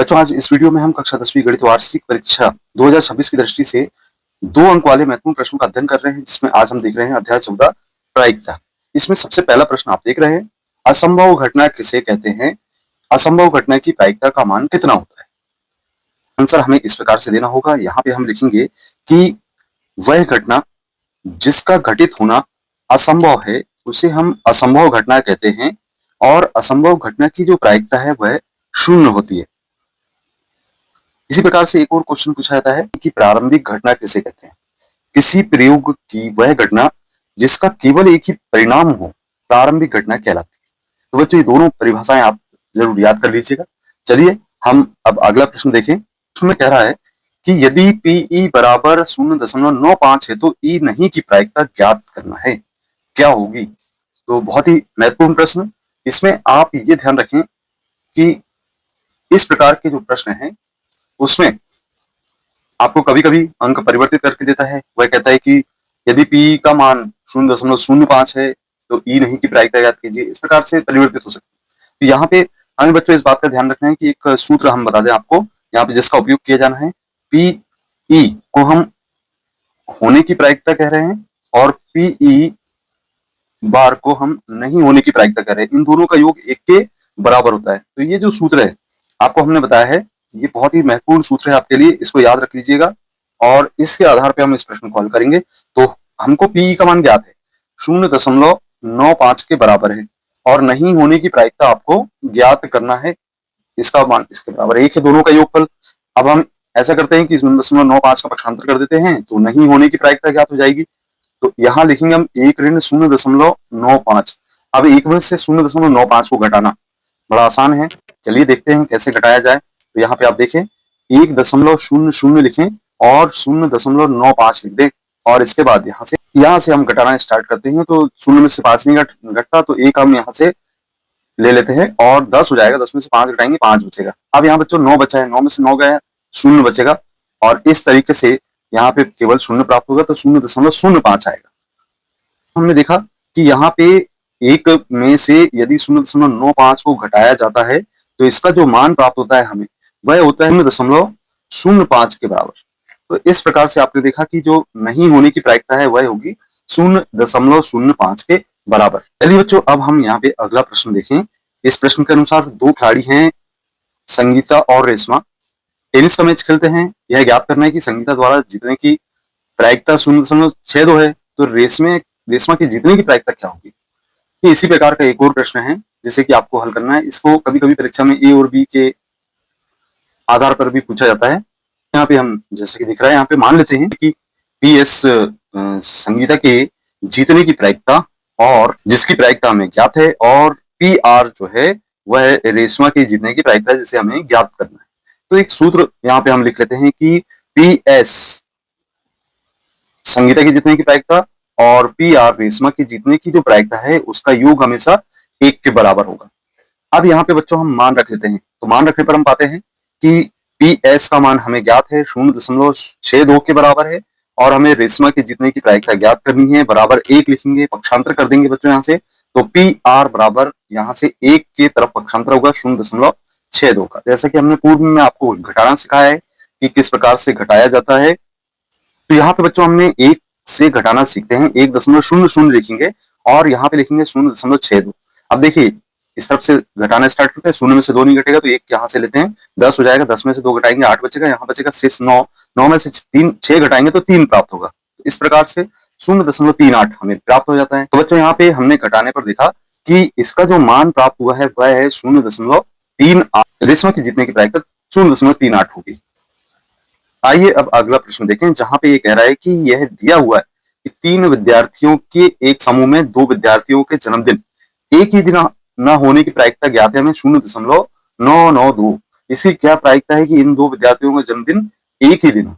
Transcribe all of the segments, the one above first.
बच्चों, आज इस वीडियो में हम कक्षा 10वीं गणित वार्षिक परीक्षा 2026 की दृष्टि से 2 अंक वाले महत्वपूर्ण प्रश्नों का अध्ययन कर रहे हैं, जिसमें आज हम देख रहे हैं अध्याय 14 प्रायिकता। इसमें सबसे पहला प्रश्न आप देख रहे हैं, असंभव घटना किसे कहते हैं? असंभव घटना की प्रायिकता का मान कितना होता है? आंसर हमें इस प्रकार से देना होगा। यहाँ पे हम लिखेंगे कि वह घटना जिसका घटित होना असंभव है उसे हम असंभव घटना कहते हैं, और असंभव घटना की जो प्रायिकता है वह शून्य होती है। इसी प्रकार से एक और क्वेश्चन पूछा जाता है कि प्रारंभिक घटना किसे कहते हैं? किसी प्रयोग की वह घटना जिसका केवल एक ही परिणाम हो प्रारंभिक घटना कहलाती है। तो बच्चों, ये दोनों परिभाषाएं आप जरूर याद कर लीजिएगा। चलिए हम अब अगला प्रश्न देखें। उसमें कह रहा है कि यदि पीई बराबर 0.95 है तो ई नहीं की प्रायिकता ज्ञात करना है, क्या होगी? तो बहुत ही महत्वपूर्ण प्रश्न। इसमें आप ये ध्यान रखें कि इस प्रकार के जो प्रश्न हैं उसमें आपको कभी कभी अंक परिवर्तित करके देता है। वह कहता है कि यदि पी का मान 0.05 है तो ई नहीं की प्रायिकता ज्ञात कीजिए। इस प्रकार से परिवर्तित हो सकती है। तो यहाँ पे हमें बच्चों इस बात का ध्यान रखना है कि एक सूत्र हम बता दें आपको यहाँ पे, जिसका उपयोग किया जाना है। पी ई को हम होने की प्रायिकता कह रहे हैं और पी ई बार को हम नहीं होने की प्रायिकता कह रहे हैं। इन दोनों का योग 1 के बराबर होता है। तो ये जो सूत्र है आपको हमने बताया है, ये बहुत ही महत्वपूर्ण सूत्र है आपके लिए, इसको याद रख लीजिएगा और इसके आधार पे हम इस प्रश्न को हल करेंगे। तो हमको पीई का मान ज्ञात है, 0.95 के बराबर है, और नहीं होने की प्रायिकता आपको ज्ञात करना है। इसका मान इसके बराबर 1 है, दोनों का योगफल। अब हम ऐसा करते हैं कि 0.95 का पक्षांतर कर देते हैं तो नहीं होने की प्रायिकता ज्ञात हो जाएगी। तो यहाँ लिखेंगे हम 1 ऋण 0.95। अब 1 में से 0.95 को घटाना बड़ा आसान है। चलिए देखते हैं कैसे घटाया जाए। तो यहाँ पे आप देखें 1.00 लिखें और 0.95 लिख दें, और इसके बाद यहाँ से हम घटाना स्टार्ट करते हैं। तो 0 में से 5 नहीं घटता, तो 1 हम यहाँ से ले लेते हैं और 10 हो जाएगा। 10 में से 5 घटाएंगे, 5 बचेगा। अब यहाँ बच्चों 9 बचा है, 9 में से 9 गया, 0 बचेगा, और इस तरीके से यहाँ पे केवल 0 प्राप्त होगा, तो 0.05 आएगा। हमने देखा कि यहाँ पे 1 में से यदि 0.95 को घटाया जाता है तो इसका जो मान प्राप्त होता है हमें, वह होता है 0.05 के बराबर। तो इस प्रकार से आपने देखा कि जो नहीं होने की प्रायिकता है वह होगी 0.05 के बराबर। चलिए बच्चों, अब हम यहाँ पे अगला प्रश्न देखें। इस प्रश्न के अनुसार 2 खिलाड़ी हैं, संगीता और रेशमा, टेनिस का मैच खेलते हैं। यह ज्ञात करना है कि संगीता द्वारा जीतने की प्रायिकता 0.62 है, तो रेशमा की जीतने की प्रायिकता क्या होगी? ये इसी प्रकार का एक और प्रश्न है जिसे कि आपको हल करना है। इसको कभी कभी परीक्षा में ए और बी के आधार पर भी पूछा जाता है। यहाँ पे हम जैसे कि दिख रहा है, यहाँ पे मान लेते हैं कि पी एस संगीता के जीतने की प्रायिकता और जिसकी प्रायिकता हमें ज्ञात है, और पी आर जो है वह रेशमा के जीतने की प्रायिकता है जिसे हमें ज्ञात करना है। तो एक सूत्र यहाँ पे हम लिख लेते हैं कि पी एस संगीता की जीतने की प्रायिकता और पी आर रेशमा की जीतने की जो प्रायिकता है उसका योग हमेशा 1 के बराबर होगा। अब यहाँ पे बच्चों हम मान रख लेते हैं। तो मान रखने पर हम पाते हैं कि पी एस का मान हमें ज्ञात है, 0.62 के बराबर है, और हमें रेशमा की जीतने की प्रायिकता ज्ञात करनी है। बराबर 1 लिखेंगे, पक्षांतर कर देंगे बच्चों यहाँ से, तो पी आर बराबर यहाँ से 1 के तरफ पक्षांतर होगा 0.62 का। जैसा कि हमने पूर्व में आपको घटाना सिखाया है कि किस प्रकार से घटाया जाता है। तो यहाँ पे बच्चों हमने 1 से घटाना सीखते हैं। 1.00 लिखेंगे और यहाँ पे लिखेंगे 0.62। अब देखिए इस तरफ से घटाना स्टार्ट करते हैं। 0 में से 2 नहीं घटेगा तो 1 यहाँ से लेते हैं, 10 हो जाएगा। 10 में से 2 घटाएंगे, 8 बचेगा, यहाँ बचेगा शेष 9। 9 में से 6 घटाएंगे तो 3 प्राप्त होगा। तो इस प्रकार से 0.38 हमें प्राप्त हो जाता है। तो बच्चों यहाँ पे हमने घटाने पर देखा कि इसका जो मान प्राप्त हुआ है वह है 0.38। रेशमा की जीतने की प्रायिकता 0.38 होगी। आइए अब अगला प्रश्न देखें, जहां पे ये कह रहा है कि यह दिया हुआ है कि 3 विद्यार्थियों के एक समूह में 2 विद्यार्थियों के जन्मदिन एक ही दिन न होने की प्रायिकता ज्ञात है हमें 0.992। इसकी क्या प्रायिकता है कि इन 2 विद्यार्थियों का जन्मदिन एक ही दिन हो?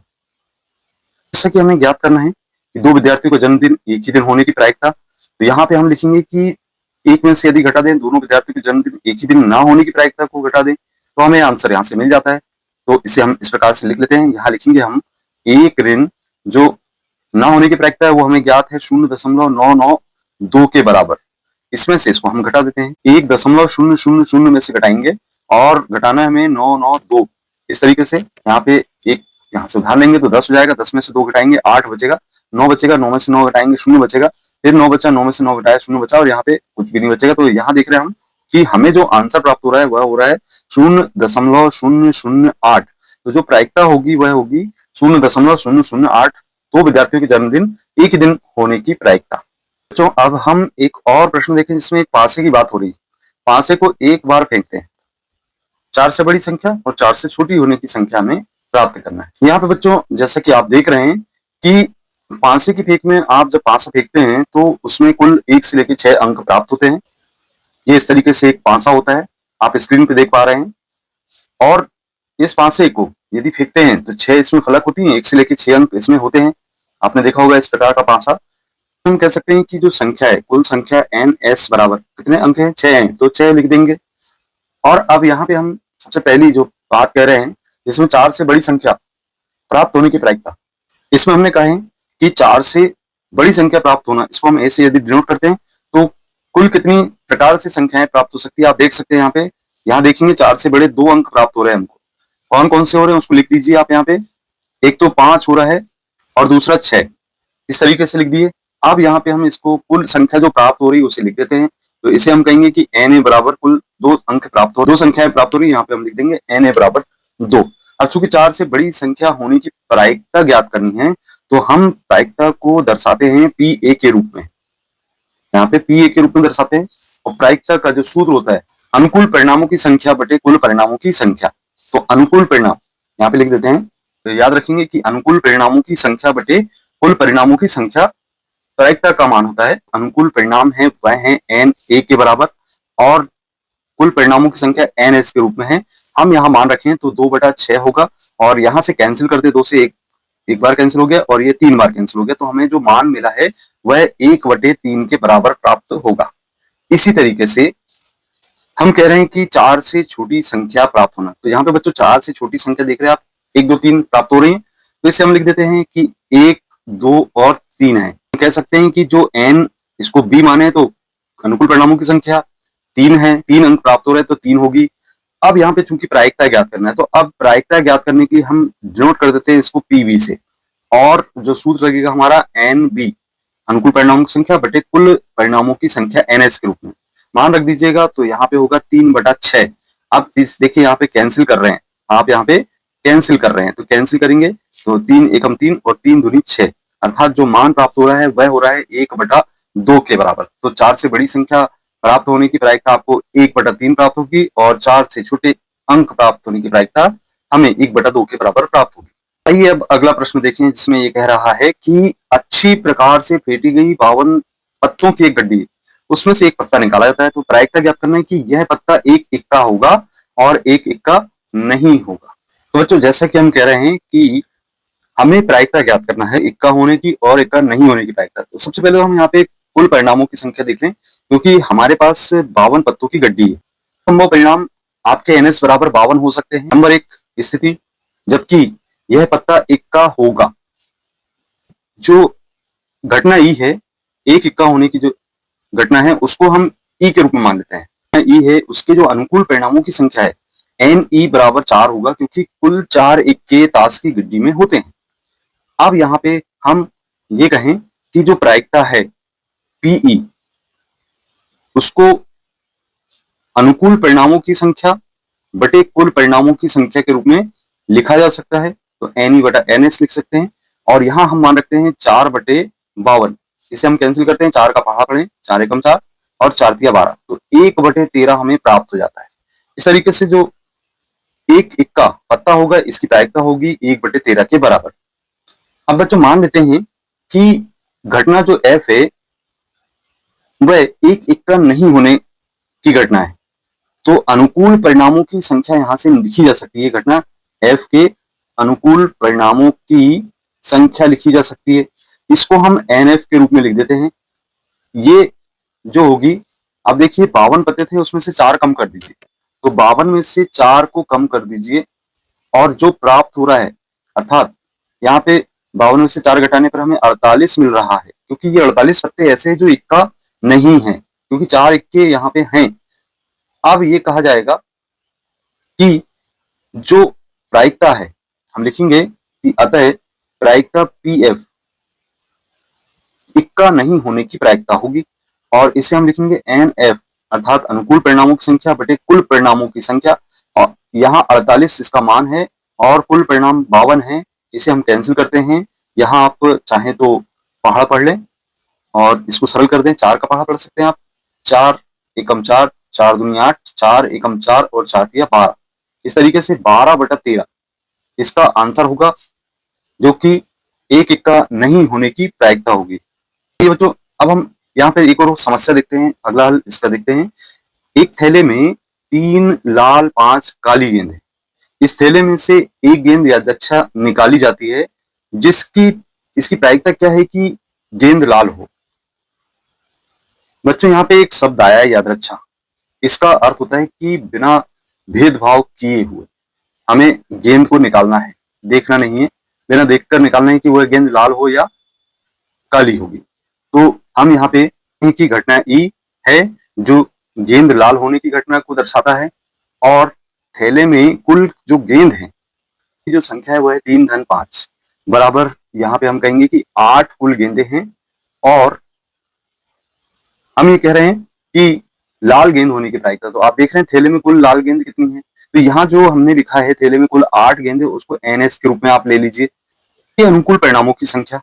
जैसा कि हमें ज्ञात करना है कि 2 विद्यार्थियों का जन्मदिन एक ही दिन होने की प्रायिकता, तो यहाँ पे हम लिखेंगे कि 1 में से यदि घटा दें, दोनों विद्यार्थियों के जन्मदिन एक ही दिन ना होने की प्रायिकता को घटा दें, तो हमें आंसर यहाँ से मिल जाता है। तो इसे हम इस प्रकार से लिख लेते हैं। यहाँ लिखेंगे हम 1 ऋण जो ना होने की प्रायिकता है वो हमें ज्ञात है 0.992 के बराबर। इसमें से इसको हम घटा देते हैं। 1.000 में से घटाएंगे और घटाना है हमें 992। इस तरीके से यहाँ पे एक यहाँ से उधार लेंगे तो 10 हो जाएगा, 10 में से 2 घटाएंगे 8 बचेगा, 9 बचेगा, 9 में से 9 घटाएंगे 0 बचेगा, फिर 9 बचा, 9 में से 9 घटाया 0 बचा और यहाँ पे कुछ भी नहीं बचेगा। तो यहाँ देख रहे हैं हम कि हमें जो आंसर प्राप्त हो रहा है वह हो रहा है 0.008। तो जो प्रायिकता होगी वह होगी 0.008। तो विद्यार्थियों के जन्मदिन एक ही दिन होने की प्रायिकता। बच्चों अब हम एक और प्रश्न देखें जिसमें एक पासे की बात हो रही है। पासे को एक बार फेंकते हैं, 4 से बड़ी संख्या और 4 से छोटी होने की संख्या में प्राप्त करना है। यहाँ पे बच्चों जैसा कि आप देख रहे हैं कि पासे की फेंक में आप जब पासा फेंकते हैं तो उसमें कुल 1 से लेकर 6 अंक प्राप्त होते हैं। ये इस तरीके से एक पासा होता है, आप स्क्रीन पे देख पा रहे हैं। और इस पासे को यदि फेंकते हैं तो 6 इसमें फलक होती हैं, 1 से लेकर 6 अंक इसमें होते हैं। आपने देखा होगा इस प्रकार का पासा। हम कह सकते हैं कि जो संख्या है, कुल संख्या NS बराबर कितने अंक हैं? 6 हैं, तो 6 लिख देंगे। और अब यहाँ पे हम सबसे पहली जो बात कह रहे हैं जिसमें 4 से बड़ी संख्या प्राप्त होने की प्रायिकता, इसमें हमने कहा है कि 4 से बड़ी संख्या प्राप्त होना, इसको हम ऐसे यदि डिनोट करते हैं तो कुल कितनी प्रकार से संख्याएं प्राप्त हो सकती है आप देख सकते हैं। यहाँ पे यहाँ देखेंगे 4 से बड़े 2 अंक प्राप्त हो रहे हैं हमको। कौन कौन से हो रहे हैं उसको लिख दीजिए आप यहाँ पे। एक तो 5 हो रहा है और दूसरा 6, इस तरीके से लिख दिए। अब यहाँ पे हम इसको कुल संख्या जो प्राप्त हो रही है उसे लिख देते हैं। तो इसे हम कहेंगे कि Na बराबर कुल 2 अंक प्राप्त हो, 2 संख्याएं प्राप्त हो रही है, यहाँ पे हम लिख देंगे Na बराबर 2। अब चूंकि 4 से बड़ी संख्या होने की प्रायिकता ज्ञात करनी है तो हम प्रायिकता को दर्शाते हैं PA के रूप में। यहाँ पे PA के रूप में दर्शाते हैं। और प्रायिकता का जो सूत्र होता है अनुकूल परिणामों की संख्या बटे कुल परिणामों की संख्या। तो अनुकूल परिणाम यहाँ पे लिख देते हैं। तो याद रखेंगे कि अनुकूल परिणामों की संख्या बटे कुल परिणामों की संख्या प्रायिकता का मान होता है। अनुकूल परिणाम है वह है Na के बराबर और कुल परिणामों की संख्या NS के रूप में है। हम यहाँ मान रखें तो 2/6 होगा और यहाँ से कैंसिल करते 2 से एक बार कैंसिल हो गया और ये 3 बार कैंसिल हो गया। तो हमें जो मान मिला है वह 1/3 के बराबर प्राप्त होगा। इसी तरीके से हम कह रहे हैं कि 4 से छोटी संख्या प्राप्त होना। तो यहाँ पे बच्चों 4 से छोटी संख्या देख रहे हैं आप, 1 2 3 प्राप्त हो रही है। तो इसे हम लिख देते हैं कि 1 2 और 3 है। कह सकते हैं कि जो n इसको b माने तो अनुकूल परिणामों की संख्या 3 है, 3 अंक प्राप्त हो रहे हैं तो 3 होगी। अब यहाँ पे चूंकि प्रायिकता ज्ञात करना है तो अब प्रायिकता ज्ञात करने की हम डिनोट कर देते हैं इसको PV से। और जो सूत्र लगेगा हमारा NB अनुकूल परिणामों की संख्या बटे कुल परिणामों की संख्या NS के रूप में। मान रख दीजिएगा तो यहाँ पे होगा 3/6। अब इस देखिए यहाँ पे कैंसिल कर रहे हैं, आप यहाँ पे कैंसिल कर रहे हैं तो कैंसिल करेंगे तो 3 एकम 3 और 3 दूनी 6, अर्थात जो मान प्राप्त हो रहा है वह हो रहा है 1/2 के बराबर। तो 4 से बड़ी संख्या प्राप्त होने की प्रायिकता आपको 1/3 प्राप्त होगी और 4 से छोटे अंक प्राप्त होने की प्रायिकता हमें 1/2 के बराबर प्राप्त होगी। आइए अब अगला प्रश्न देखें जिसमें ये कह रहा है कि अच्छी प्रकार से फेंटी गई 52 पत्तों की एक गड्डी, उसमें से एक पत्ता निकाला जाता है। तो प्रायिकता ज्ञात करना है कि यह पत्ता एक इक्का होगा और एक इक्का नहीं होगा। तो बच्चों जैसा कि हम कह रहे हैं कि हमें प्रायिकता ज्ञात करना है इक्का होने की और इक्का नहीं होने की प्रायिकता। तो सबसे पहले हम यहाँ पे कुल परिणामों की संख्या देख लें क्योंकि हमारे पास 52 पत्तों की गड्डी है। संभव परिणाम आपके NS बराबर 52 हो सकते हैं। नंबर 1 स्थिति, जबकि यह पत्ता इक्का होगा। जो घटना ई है, एक इक्का होने की जो घटना है उसको हम ई के रूप में मान लेते हैं। ई है उसके जो अनुकूल परिणामों की संख्या है NE बराबर 4 होगा क्योंकि कुल 4 इक्के ताश की गड्डी में होते हैं। अब यहाँ पे हम ये कहें कि जो प्रायिकता है PE उसको अनुकूल परिणामों की संख्या बटे कुल परिणामों की संख्या के रूप में लिखा जा सकता है। तो NE/NS लिख सकते हैं और यहाँ हम मान रखते हैं 4/52। इसे हम कैंसिल करते हैं, 4 का पहाड़ा पढ़े, 4 एकम 4 और 4 तिया 12, तो 1/13 हमें प्राप्त हो जाता है। इस तरीके से जो एक इक्का पत्ता होगा इसकी प्रायिकता होगी 1/13 के बराबर। अब बच्चों मान लेते हैं कि घटना जो F है वह एक इक्का नहीं होने की घटना है। तो अनुकूल परिणामों की संख्या यहां से लिखी जा सकती है। घटना F के अनुकूल परिणामों की संख्या लिखी जा सकती है। इसको हम NF के रूप में लिख देते हैं। ये जो होगी, अब देखिए 52 पत्ते थे उसमें से 4 कम कर दीजिए, तो 52 में से 4 को कम कर दीजिए और जो प्राप्त हो रहा है, अर्थात यहाँ पे 52 में से 4 घटाने पर हमें 48 मिल रहा है क्योंकि ये 48 पत्ते ऐसे हैं जो इक्का नहीं है क्योंकि 4 इक्के यहाँ पे हैं। अब ये कहा जाएगा कि जो प्रायिकता है, हम लिखेंगे कि अतः प्रायिकता PF इक्का नहीं होने की प्रायिकता होगी, और इसे हम लिखेंगे NF अर्थात अनुकूल परिणामों की संख्या बटे कुल परिणामों की संख्या। और यहाँ 48 इसका मान है और कुल परिणाम 52 है, इसे हम कैंसिल करते हैं। यहाँ आप चाहें तो पहाड़ा पढ़ लें और इसको सरल कर दें, 4 का पहाड़ा पढ़ सकते हैं आप। 4 एकम 4, 4 दूनी 8, 4 एकम 4 और 4 तिया 12, इस तरीके से 12/13 इसका आंसर होगा, जो कि एक इक्का नहीं होने की प्रायिकता होगी। ये बच्चों, अब हम यहाँ पे एक और समस्या देखते हैं, अगला हल इसका देखते हैं। एक थैले में 3 लाल 5 काली गेंद है। इस थैले में से एक गेंद यादृच्छा निकाली जाती है, जिसकी इसकी प्रायिकता क्या है कि गेंद लाल हो। बच्चों, यहाँ पे एक शब्द आया है यादृच्छा, इसका अर्थ होता है कि बिना भेदभाव किए हुए हमें गेंद को निकालना है, देखना नहीं है, बिना देखकर निकालना है कि वह गेंद लाल हो या काली होगी। तो हम यहाँ पे की घटना ई है, जो गेंद लाल होने की घटना को दर्शाता है, और थैले में कुल जो गेंद है, जो संख्या है वह है 3-5 बराबर। यहाँ पे हम कहेंगे कि 8 कुल गेंदे हैं, और हम ये कह रहे हैं कि लाल गेंद होने की प्रायिकता। तो आप देख रहे हैं थैले में कुल लाल गेंद कितनी है, तो यहाँ जो हमने लिखा है थैले में कुल 8 गेंद है, उसको NS के रूप में आप ले लीजिए। ये अनुकूल परिणामों की संख्या,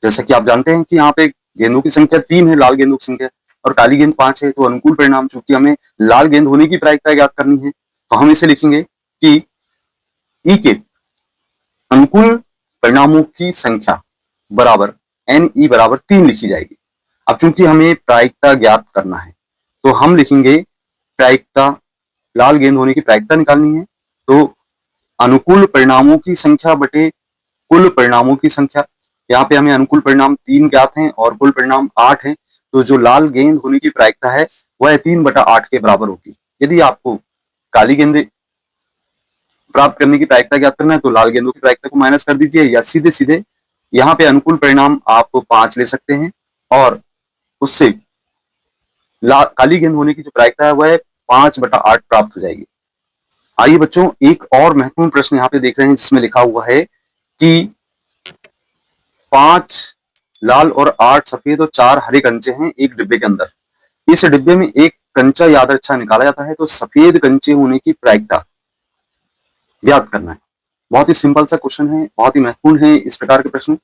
जैसा कि आप जानते हैं कि यहाँ पे गेंदों की संख्या 3 है, लाल गेंदों की संख्या, और काली गेंद 5 है। तो अनुकूल परिणाम, चूंकि हमें लाल गेंद होने की प्रायिकता ज्ञात करनी है, तो हम इसे लिखेंगे कि ई के अनुकूल परिणामों की संख्या बराबर NE बराबर 3 लिखी जाएगी। अब चूंकि हमें प्रायिकता ज्ञात करना है, तो हम लिखेंगे प्रायिकता, लाल गेंद होने की प्रायिकता निकालनी है, तो अनुकूल परिणामों की संख्या बटे कुल परिणामों की संख्या। यहाँ पे हमें अनुकूल परिणाम 3 ज्ञात हैं और कुल परिणाम 8 हैं, तो जो लाल गेंद होने की प्रायिकता है वह 3/8 के बराबर होगी। यदि आपको काली गेंद प्राप्त करने की प्रायिकता ज्ञात करना है, तो लाल गेंदों की प्रायिकता को माइनस कर दीजिए, या सीधे सीधे यहाँ पे अनुकूल परिणाम आप 5 ले सकते हैं, और उससे काली गेंद होने की जो प्रायिकता है वह 5/8 प्राप्त हो जाएगी। आइए बच्चों, एक और महत्वपूर्ण प्रश्न यहाँ पे देख रहे हैं, जिसमें लिखा हुआ है कि 5 लाल और 8 सफेद और 4 हरे कंचे हैं एक डिब्बे के अंदर। इस डिब्बे में एक कंचा यादृच्छा निकाला जाता है, तो सफेद कंचे होने की प्रायिकता ज्ञात करना है। बहुत ही सिंपल सा क्वेश्चन है, बहुत ही महत्वपूर्ण है इस प्रकार के प्रश्न।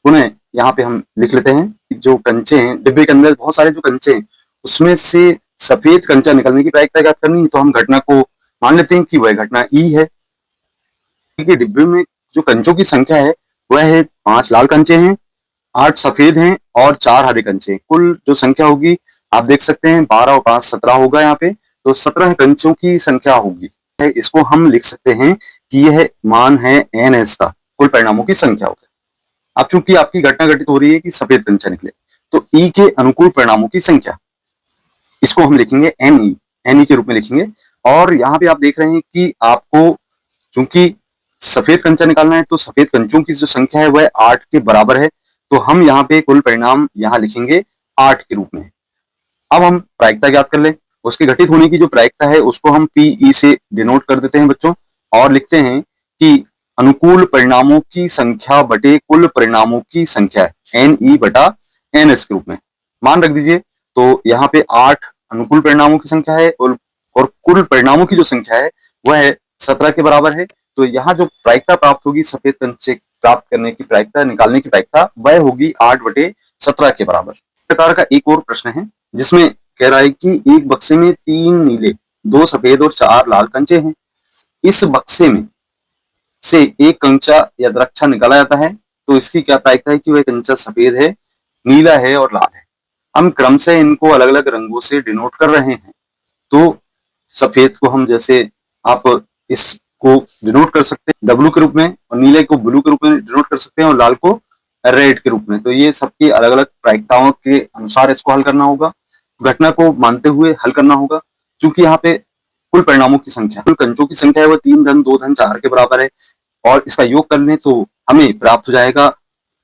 पुनः यहाँ पे हम लिख लेते हैं, जो कंचे हैं डिब्बे के अंदर, बहुत सारे जो कंचे हैं, उसमें से सफेद कंचा निकलने की प्रायिकता ज्ञात करनी है। तो हम घटना को मान लेते हैं कि वह घटना ई है। डिब्बे में जो कंचों की संख्या है वह है 5 लाल कंचे हैं, 8 सफेद हैं और 4 हरे कंचे। कुल जो संख्या होगी आप देख सकते हैं, 12 और 5 17 होगा यहाँ पे, तो 17 कंचों की संख्या होगी। इसको हम लिख सकते हैं कि यह मान है NS का, कुल परिणामों की संख्या होगा। अब चूंकि आपकी घटना घटित हो रही है कि सफेद कंचा निकले, तो ई के अनुकूल परिणामों की संख्या, इसको हम लिखेंगे NE के रूप में लिखेंगे। और यहाँ पे आप देख रहे हैं कि आपको चूंकि सफेद कंचा निकालना है, तो सफेद कंचों की जो संख्या है वह 8 के बराबर है, तो हम यहाँ पे कुल परिणाम यहाँ लिखेंगे 8 के रूप में। अब हम प्रायिकता ज्ञात कर लें, उसके घटित होने की जो प्रायिकता है उसको हम PE से डिनोट कर देते हैं बच्चों, और लिखते हैं कि अनुकूल परिणामों की संख्या बटे कुल परिणामों की संख्या है NE/NS के रूप में। मान रख दीजिए, तो यहाँ पे 8 अनुकूल परिणामों की संख्या है, और कुल परिणामों की जो संख्या है वह 17 के बराबर है। तो यहाँ जो प्रायिकता प्राप्त होगी सफेद कंचे प्राप्त करने की प्रायिकता, निकालने की प्रायिकता, वह होगी 8/17 के बराबर। इस प्रकार का एक और प्रश्न है, जिसमें कह रहा है कि एक बक्से में 3 नीले, 2 सफेद और 4 लाल कंचे हैं। इस बक्से में से एक कंचा यादृच्छा निकाला जाता है, तो इसकी क्या प्रायिकता है कि वह कंचा सफेद है, नीला है और लाल है। हम क्रम से इनको अलग अलग रंगों से डिनोट कर रहे हैं। तो सफेद को हम, जैसे आप इसको डिनोट कर सकते हैं W के रूप में, और नीले को ब्लू के रूप में डिनोट कर सकते हैं, और लाल को रेड के रूप में। तो ये सबकी अलग अलग प्रायिकताओं के अनुसार इसको हल करना होगा, घटना को मानते हुए हल करना होगा। क्योंकि यहाँ पे कुल परिणामों की संख्या, कुल कंचों की संख्या है वो 3 धन 2 धन 4 के बराबर है, और इसका योग कर लें तो हमें प्राप्त हो जाएगा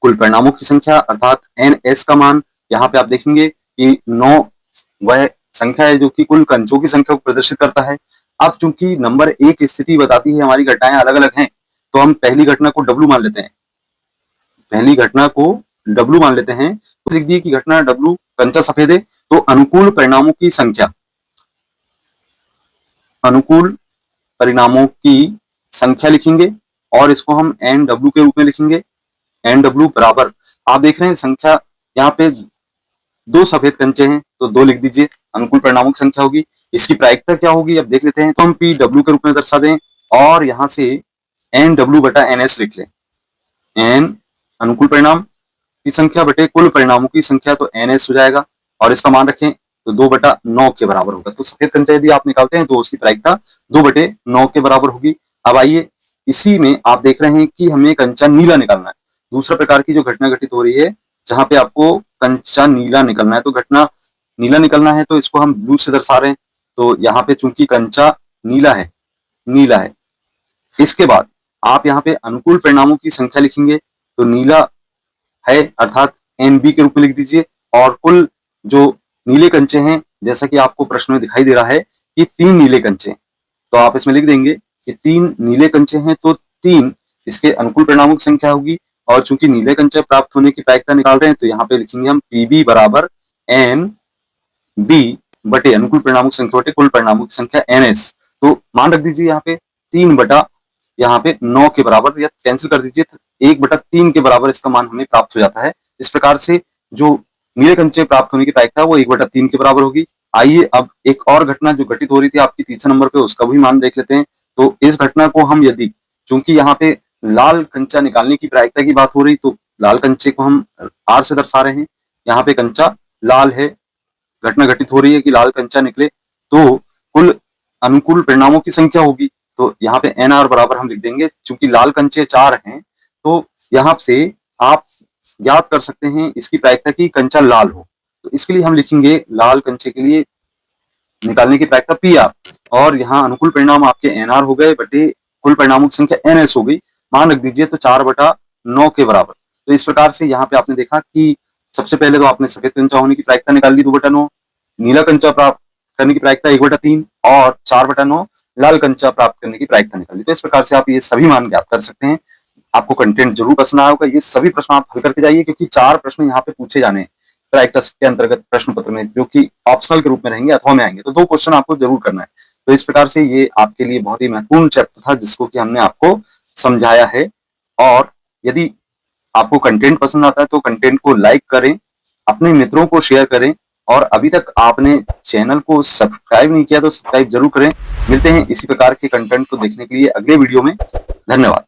कुल परिणामों की संख्या, अर्थात NS का मान। यहाँ पे आप देखेंगे कि 9 वह संख्या है जो कि कुल कंचों की संख्या को प्रदर्शित करता है, अब चूंकि नंबर 1 स्थिति बताती है हमारी घटनाएं अलग अलग हैं, तो हम पहली घटना को W मान लेते हैं। पहली घटना को W मान लेते हैं, तो लिख दिए कि घटना W कंचा सफेद है, तो अनुकूल परिणामों की संख्या, अनुकूल परिणामों की संख्या लिखेंगे और इसको हम NW के रूप में लिखेंगे। NW बराबर, आप देख रहे हैं संख्या यहाँ पे 2 सफेद कंचे हैं तो 2 लिख दीजिए, अनुकूल परिणामों की संख्या होगी। इसकी प्रायिकता क्या होगी अब देख लेते हैं, तो हम PW के रूप में दर्शा दें और यहां से NW बटा NS लिख लें। N अनुकूल परिणाम की संख्या बटे कुल परिणामों की संख्या, तो NS हो जाएगा और इसका मान रखें तो 2/9 के बराबर होगा। तो सफेद कंचा यदि आप निकालते हैं तो उसकी प्रायिकता 2/9 के बराबर होगी। अब आइए इसी में आप देख रहे हैं कि हमें कंचा नीला निकालना है। दूसरा प्रकार की जो घटना घटित हो रही है जहां पे आपको कंचा नीला निकलना है, तो घटना नीला निकलना है तो इसको हम ब्लू से दर्शा रहे हैं। तो यहाँ पे चूंकि कंचा नीला है, इसके बाद आप यहाँ पे अनुकूल परिणामों की संख्या लिखेंगे, तो नीला है अर्थात NB के रूप में लिख दीजिए और कुल जो नीले कंचे हैं, जैसा कि आपको प्रश्न में दिखाई दे रहा है कि 3 नीले कंचे हैं, तो आप इसमें लिख देंगे कि 3 नीले कंचे हैं तो 3 इसके अनुकूल परिणामों की संख्या होगी। और चूंकि नीले कंचे प्राप्त होने की प्रायिकता निकाल रहे हैं तो यहाँ पे लिखेंगे हम PB बराबर NB बटे अनुकूल परिणामों की संख्या बटे कुल परिणामों की संख्या NS। तो मान रख दीजिए यहाँ पे 3 बटा यहाँ पे 9 के बराबर, या कैंसिल कर दीजिए, 1/3 के बराबर इसका मान हमें प्राप्त हो जाता है। इस प्रकार से जो नीले कंचे प्राप्त होने की प्रायिकता है वो 1/3 के बराबर होगी। आइए अब एक और घटना जो घटित हो रही थी आपकी तीसरे नंबर पे, उसका भी मान देख लेते हैं। तो इस घटना को हम यदि, चूंकि यहाँ पे लाल कंचा निकालने की प्रायिकता की बात हो रही, तो लाल कंचे को हम R से दर्शा रहे हैं। यहाँ पे कंचा लाल है, घटना घटित हो रही है कि लाल कंचा निकले, तो कुल अनुकूल परिणामों की संख्या होगी। तो यहाँ पे NR बराबर हम लिख देंगे, चूंकि लाल कंचे 4 हैं तो यहाँ से आप ज्ञात कर सकते हैं इसकी प्रायिकता की कंचा लाल हो। तो इसके लिए हम लिखेंगे लाल कंचे के लिए निकालने की प्रायिकता PR, और यहाँ अनुकूल परिणाम आपके NR हो गए बटे कुल परिणामों की संख्या NS हो गई। मान रख दीजिए तो 4/9 के बराबर। तो इस प्रकार से यहाँ पे आपने देखा कि सबसे पहले तो आपने सफेद कंचा होने की प्रायिकता निकाल ली 2/9, नीला कंचा प्राप्त करने की प्रायिकता 1/3 और 4/9 लाल कंचा प्राप्त करने की प्रायिकता निकाली। तो इस प्रकार से आप ये सभी मान ज्ञात कर सकते हैं। आपको कंटेंट जरूर पसंद आया होगा, ये सभी प्रश्न आप हल करके जाइए क्योंकि 4 प्रश्न यहाँ पे पूछे जाने हैं प्रायिकता के अंतर्गत प्रश्न पत्र में, जो कि ऑप्शनल के रूप में रहेंगे अथवा में आएंगे, तो 2 क्वेश्चन आपको जरूर करना है। तो इस प्रकार से ये आपके लिए बहुत ही महत्वपूर्ण चैप्टर था जिसको कि हमने आपको समझाया है। और यदि आपको कंटेंट पसंद आता है तो कंटेंट को लाइक करें, अपने मित्रों को शेयर करें, और अभी तक आपने चैनल को सब्सक्राइब नहीं किया तो सब्सक्राइब जरूर करें। मिलते हैं इसी प्रकार के कंटेंट को देखने के लिए अगले वीडियो में। धन्यवाद।